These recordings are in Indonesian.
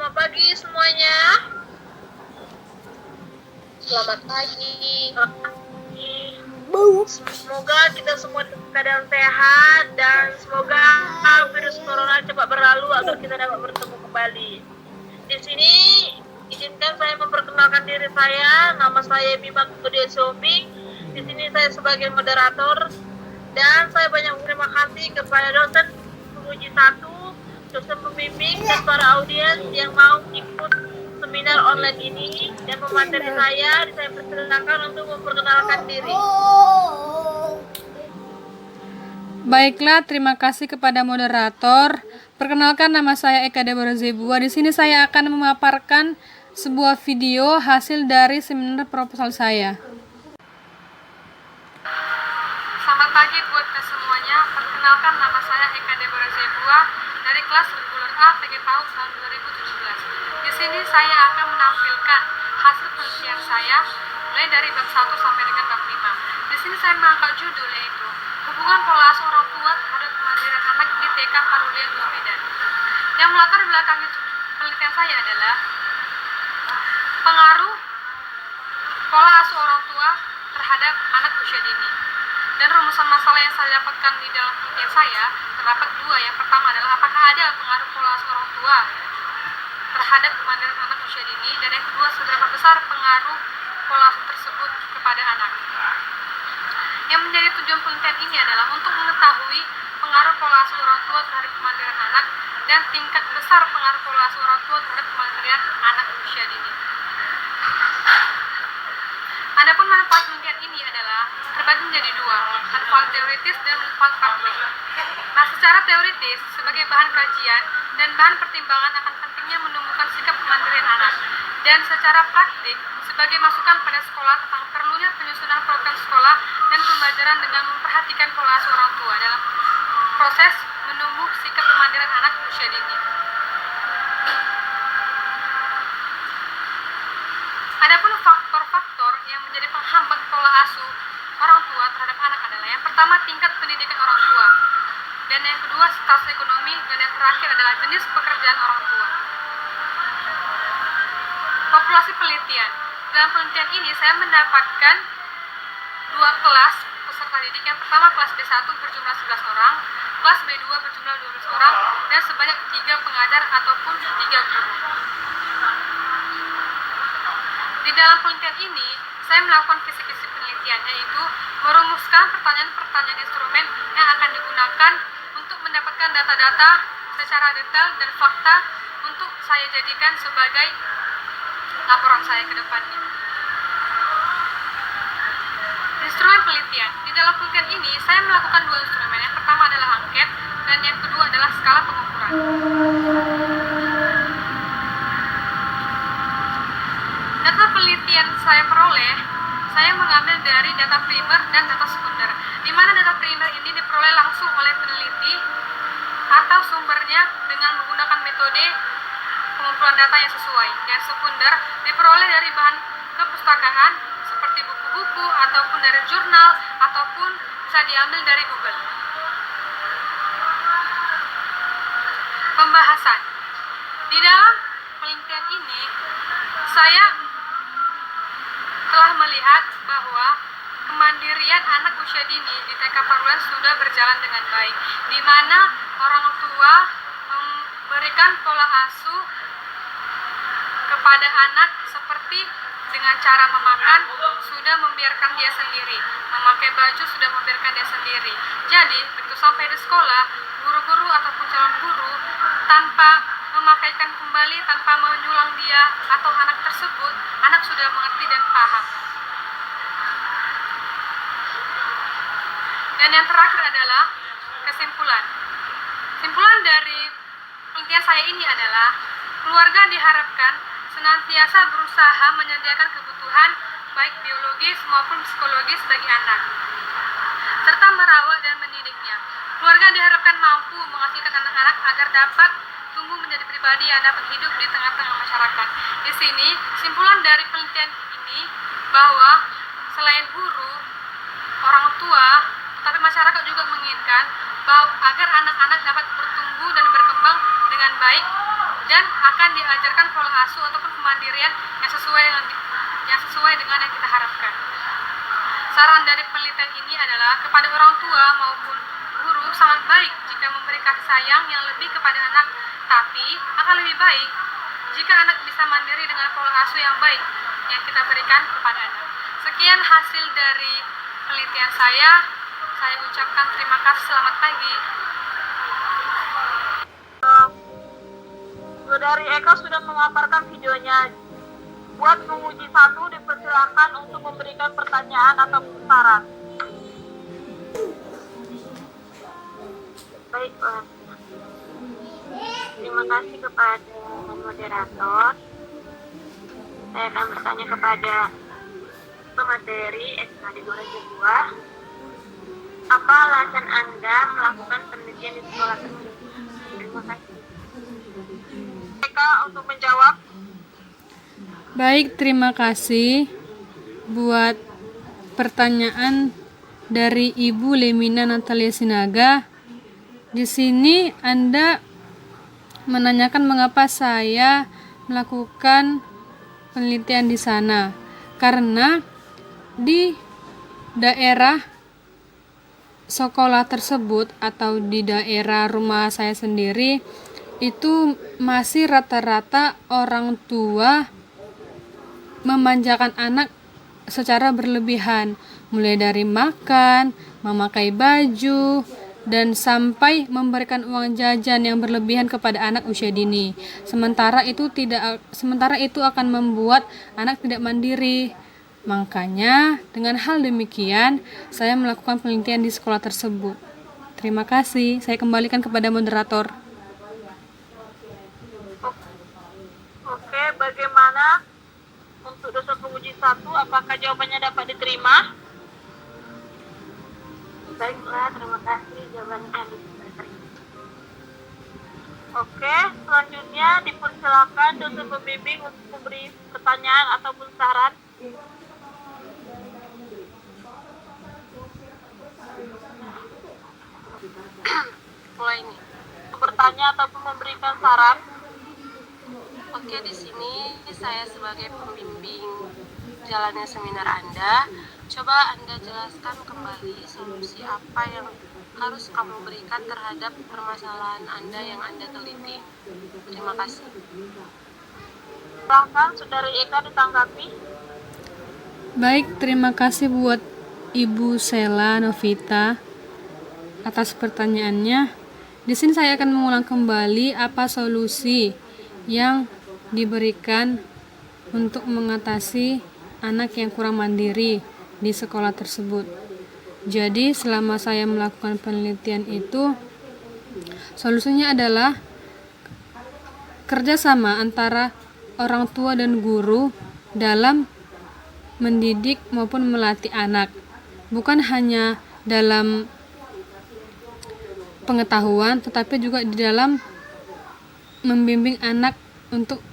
Selamat pagi semuanya. Selamat pagi. Semoga kita semua dalam keadaan sehat dan semoga virus corona cepat berlalu agar kita dapat bertemu kembali. Di sini izinkan saya memperkenalkan diri saya. Nama saya Bima Kudia Somi. Di sini saya sebagai moderator dan saya banyak berterima kasih kepada dosen penguji 1, dosen pembimbing dan para audiens yang mau ikut seminar online ini dan memateri saya. Saya persilakan untuk memperkenalkan diri. Baiklah, terima kasih kepada moderator. Perkenalkan, nama saya Eka Deborah Zebua. Di sini saya akan memaparkan sebuah video hasil dari seminar proposal saya. Selamat pagi buat semuanya. Perkenalkan, nama saya Eka Deborah Zebua dari kelas reguler A PGPAU tahun 2017. Di sini saya akan menampilkan hasil penelitian saya mulai dari bab 1 sampai dengan bab 5. Di sini saya mengangkat judul yaitu hubungan pola asuh orang tua terhadap kemandirian anak di TK Parulian 2 Medan. Yang melatar belakangi penelitian saya adalah pengaruh pola asuh orang tua terhadap anak usia dini. Dan rumusan masalah yang saya dapatkan di dalam penelitian saya terdapat dua. Yang pertama adalah apakah ada pengaruh pola asuh orang tua terhadap kemandirian anak usia dini, dan yang kedua seberapa besar pengaruh pola asuh tersebut kepada anak. Yang menjadi tujuan penelitian ini adalah untuk mengetahui pengaruh pola asuh orang tua terhadap kemandirian anak dan tingkat besar pengaruh pola asuh orang tua terhadap kemandirian anak usia dini. Adapun manfaat penelitian ini adalah terbagi menjadi dua, manfaat teoritis dan manfaat praktik. Nah, secara teoritis, sebagai bahan kajian dan bahan pertimbangan akan pentingnya menumbuhkan sikap kemandirian anak, dan secara praktik, sebagai masukan pada sekolah tentang perlunya penyusunan program sekolah dan pembelajaran dengan memperhatikan pola asuh orang tua dalam proses menumbuh sikap kemandirian anak usia dini. Adapun faktor-faktor yang menjadi penghambat pola asuh orang tua terhadap anak adalah yang pertama tingkat pendidikan orang tua, dan yang kedua status ekonomi, dan yang terakhir adalah jenis pekerjaan orang tua. Populasi penelitian. Dalam penelitian ini saya mendapatkan dua kelas peserta didik. Yang pertama kelas B1 berjumlah 11 orang, kelas B2 berjumlah 12 orang, dan sebanyak 3 pengajar ataupun 3 guru. Di dalam penelitian ini, saya melakukan kisi-kisi penelitian, yaitu merumuskan pertanyaan-pertanyaan instrumen yang akan digunakan untuk mendapatkan data-data secara detail dan fakta untuk saya jadikan sebagai laporan saya ke depannya. Instrumen penelitian. Di dalam penelitian ini, saya melakukan dua instrumen. Yang pertama adalah angket, dan yang kedua adalah skala pengukuran. Data penelitian saya peroleh, saya mengambil dari data primer dan data sekunder, di mana data primer ini diperoleh langsung oleh peneliti atau sumbernya dengan menggunakan metode pengumpulan data yang sesuai, dan sekunder diperoleh dari bahan kepustakaan seperti buku-buku ataupun dari jurnal ataupun bisa diambil dari Google. Pembahasan. Di dalam penelitian ini saya telah melihat bahwa kemandirian anak usia dini di TK Parulian sudah berjalan dengan baik, di mana orang tua memberikan pola asuh kepada anak seperti dengan cara memakan sudah membiarkan dia sendiri, memakai baju sudah membiarkan dia sendiri. Jadi begitu sampai di sekolah, guru-guru ataupun calon guru tanpa memakaikan kembali, tanpa menyulang dia atau anak tersebut, anak sudah mengerti dan paham. Dan yang terakhir adalah kesimpulan. Simpulan dari penelitian saya ini adalah keluarga diharapkan senantiasa berusaha menyediakan kebutuhan baik biologis maupun psikologis bagi anak, serta merawat dan mendidiknya. Keluarga diharapkan mampu menghasilkan anak-anak agar dapat tumbuh menjadi pribadi yang dapat hidup di tengah-tengah masyarakat. Di sini, simpulan dari penelitian ini bahwa selain guru, orang tua, tapi masyarakat juga menginginkan bahwa agar anak-anak dapat bertumbuh dan berkembang dengan baik dan akan diajarkan pola asuh ataupun kemandirian yang sesuai dengan yang kita harapkan. Saran dari penelitian ini adalah kepada orang tua maupun guru sangat baik jika memberi kasih sayang yang lebih kepada anak, tapi akan lebih baik jika anak bisa mandiri dengan pola asuh yang baik yang kita berikan kepada anak. Sekian hasil dari penelitian saya ucapkan terima kasih, selamat pagi. Saudari Eka sudah memaparkan videonya. Buat penguji 1 dipersilakan untuk memberikan pertanyaan atau saran. Baik, Pak. Terima kasih kepada moderator. Saya akan bertanya kepada pemateri SKD 2002. Apa alasan Anda melakukan penelitian di sekolah tersebut? Terima kasih. Eka untuk menjawab. Baik, terima kasih buat pertanyaan dari Ibu Lemina Natalia Sinaga. Di sini Anda menanyakan mengapa saya melakukan penelitian di sana. Karena di daerah sekolah tersebut atau di daerah rumah saya sendiri itu masih rata-rata orang tua memanjakan anak secara berlebihan, mulai dari makan, memakai baju, dan sampai memberikan uang jajan yang berlebihan kepada anak usia dini. Sementara itu akan membuat anak tidak mandiri. Makanya dengan hal demikian saya melakukan penelitian di sekolah tersebut. Terima kasih. Saya kembalikan kepada moderator. Oke, bagaimana untuk dosen penguji 1, apakah jawabannya dapat diterima? Baiklah, terima kasih jawabannya diterima. Oke, selanjutnya dipersilakan dosen pembimbing untuk memberi pertanyaan ataupun saran. Mulai nih. Bertanya ataupun memberikan saran. Oke, di sini saya sebagai pembimbing jalannya seminar Anda, coba Anda jelaskan kembali solusi apa yang harus kamu berikan terhadap permasalahan Anda yang Anda teliti. Terima kasih. Silakan Saudari Eka ditanggapi. Baik, terima kasih buat Ibu Sela Novita atas pertanyaannya. Di sini saya akan mengulang kembali apa solusi yang diberikan untuk mengatasi anak yang kurang mandiri di sekolah tersebut. Jadi selama saya melakukan penelitian itu, solusinya adalah kerjasama antara orang tua dan guru dalam mendidik maupun melatih anak, bukan hanya dalam pengetahuan tetapi juga di dalam membimbing anak untuk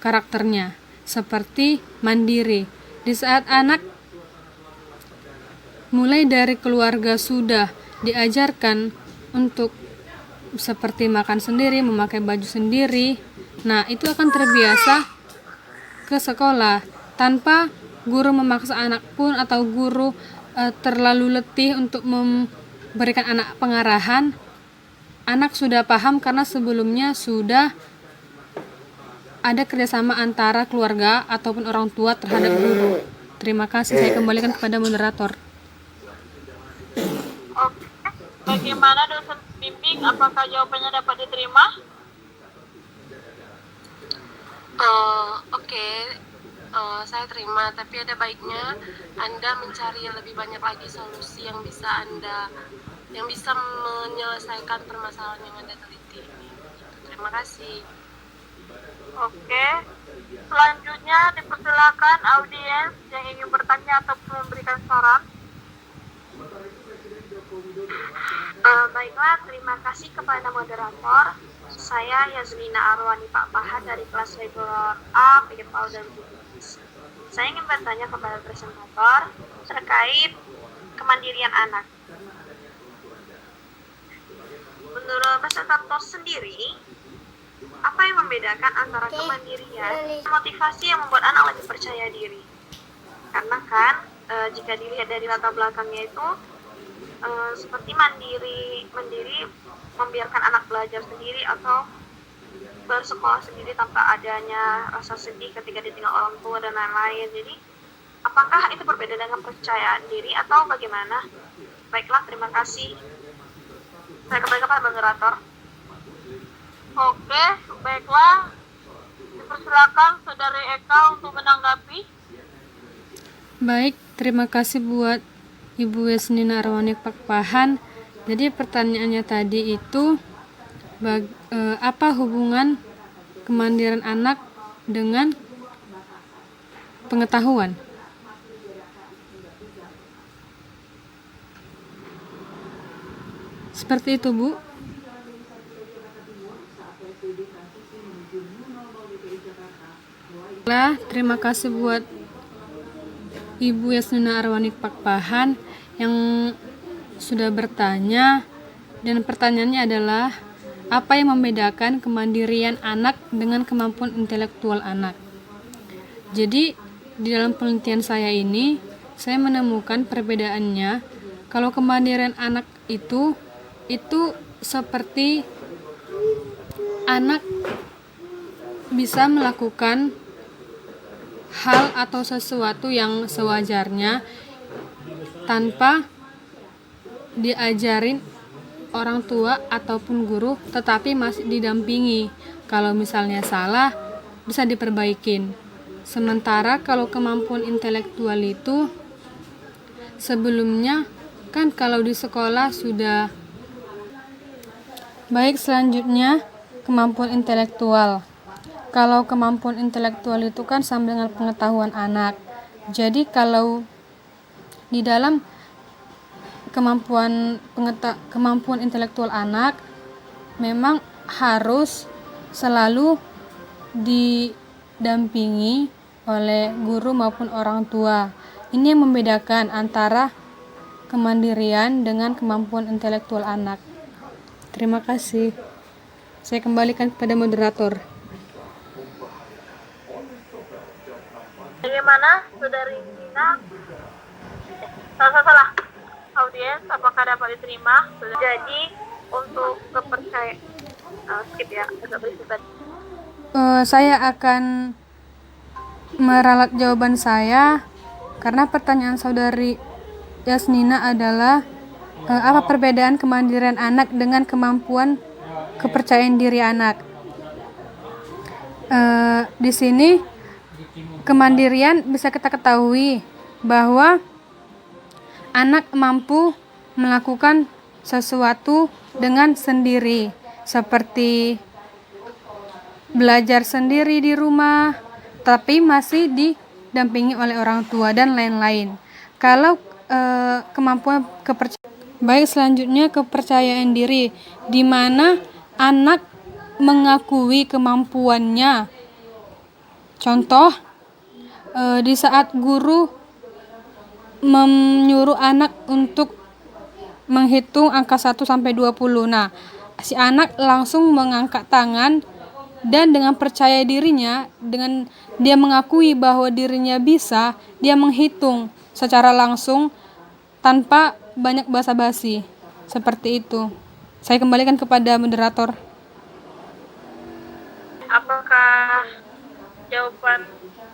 karakternya seperti mandiri. Di saat anak mulai dari keluarga sudah diajarkan untuk seperti makan sendiri, memakai baju sendiri, nah itu akan terbiasa ke sekolah tanpa guru memaksa anak pun atau guru terlalu letih untuk memberikan anak pengarahan. Anak sudah paham karena sebelumnya sudah ada kerjasama antara keluarga ataupun orang tua terhadap guru. Terima kasih, saya kembalikan kepada moderator. Oke, bagaimana dosen bimbing? Apakah jawabannya dapat diterima? Oke, saya terima, tapi ada baiknya Anda mencari lebih banyak lagi solusi yang bisa menyelesaikan permasalahan yang Anda teliti ini. Terima kasih. Oke, selanjutnya dipersilakan audiens yang ingin bertanya ataupun memberikan saran. Baiklah, terima kasih kepada moderator. Saya Yazmina Arwani Pak Pahat dari kelas regular A PAUD 2017. Saya ingin bertanya kepada presentator terkait kemandirian anak. Menurut presentator sendiri, Apa yang membedakan antara kemandirian dan motivasi yang membuat anak lebih percaya diri? Karena kan jika dilihat dari latar belakangnya itu seperti mandiri membiarkan anak belajar sendiri atau bersekolah sendiri tanpa adanya rasa sedih ketika ditinggal orang tua dan lain-lain. Jadi apakah itu berbeda dengan percayaan diri atau bagaimana? Baiklah, terima kasih. Saya kembali kepada moderator. Oke, baiklah. Dipersilakan Saudari Eka untuk menanggapi. Baik, terima kasih buat Ibu Yasmina Arwani Pakpahan. Jadi pertanyaannya tadi itu apa hubungan kemandirian anak dengan pengetahuan? Seperti itu, Bu. Terima kasih buat Ibu Yasmina Arwani Pakpahan yang sudah bertanya, dan pertanyaannya adalah apa yang membedakan kemandirian anak dengan kemampuan intelektual anak. Jadi di dalam penelitian saya ini saya menemukan perbedaannya. Kalau kemandirian anak itu seperti anak bisa melakukan hal atau sesuatu yang sewajarnya tanpa diajarin orang tua ataupun guru, tetapi masih didampingi. Kalau misalnya salah, bisa diperbaikin. Sementara kalau kemampuan intelektual itu sebelumnya kan kalau di sekolah sudah. Baik, selanjutnya kemampuan intelektual. Kalau kemampuan intelektual itu kan sama dengan pengetahuan anak. Jadi kalau di dalam kemampuan intelektual anak memang harus selalu didampingi oleh guru maupun orang tua. Ini yang membedakan antara kemandirian dengan kemampuan intelektual anak. Terima kasih. Saya kembalikan kepada moderator. Bagaimana, Saudari Nina? Salah. Audiens, apakah dapat diterima? Jadi, untuk kepercayaan, skip ya, agak berisik. Saya akan meralat jawaban saya karena pertanyaan Saudari Yasmina adalah apa perbedaan kemandirian anak dengan kemampuan kepercayaan diri anak. Di sini kemandirian bisa kita ketahui bahwa anak mampu melakukan sesuatu dengan sendiri, seperti belajar sendiri di rumah, tapi masih didampingi oleh orang tua dan lain-lain. Kalau kemampuan baik, selanjutnya kepercayaan diri, di mana anak mengakui kemampuannya. Contoh, di saat guru menyuruh anak untuk menghitung angka 1 sampai 20. Nah, si anak langsung mengangkat tangan dan dengan percaya dirinya, dengan dia mengakui bahwa dirinya bisa, dia menghitung secara langsung tanpa banyak basa-basi. Seperti itu. Saya kembalikan kepada moderator. Apakah jawaban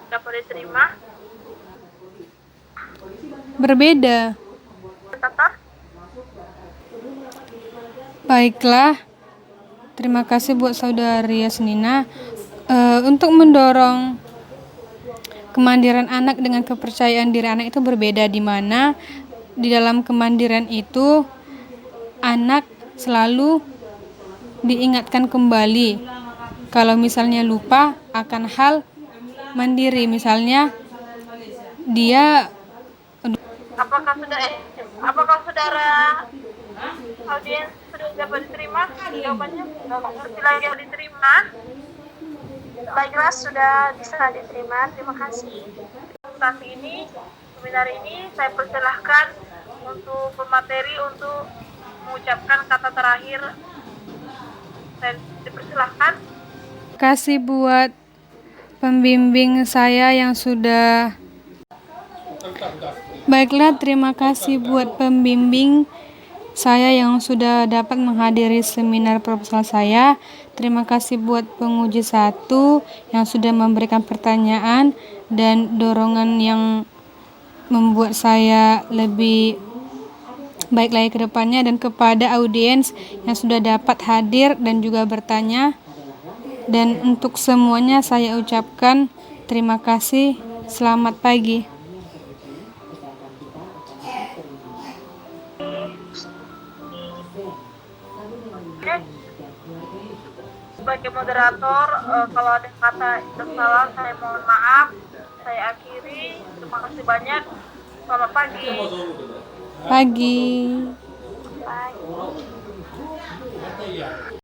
dapat diterima? Berbeda. Tata? Baiklah. Terima kasih buat Saudari Yasmina. Untuk mendorong kemandirian anak dengan kepercayaan diri anak itu berbeda, di mana di dalam kemandirian itu anak selalu diingatkan kembali kalau misalnya lupa akan hal mandiri, misalnya dia apakah saudara audiens sudah dapat diterima jawabannya? Lagi diterima. Baiklah, sudah bisa diterima. Terima kasih. Saat ini, seminar ini saya persilahkan untuk pemateri untuk mengucapkan kata terakhir. Saya dipersilahkan. Kasih buat pembimbing saya yang sudah Baiklah, terima kasih buat pembimbing saya yang sudah dapat menghadiri seminar proposal saya. Terima kasih buat penguji 1 yang sudah memberikan pertanyaan dan dorongan yang membuat saya lebih baik lagi ke depannya, dan kepada audiens yang sudah dapat hadir dan juga bertanya. Dan untuk semuanya saya ucapkan terima kasih. Selamat pagi. Sebagai moderator, kalau ada kata yang salah saya mohon maaf. Saya akhiri. Terima kasih banyak. Selamat pagi. Pagi. Bye.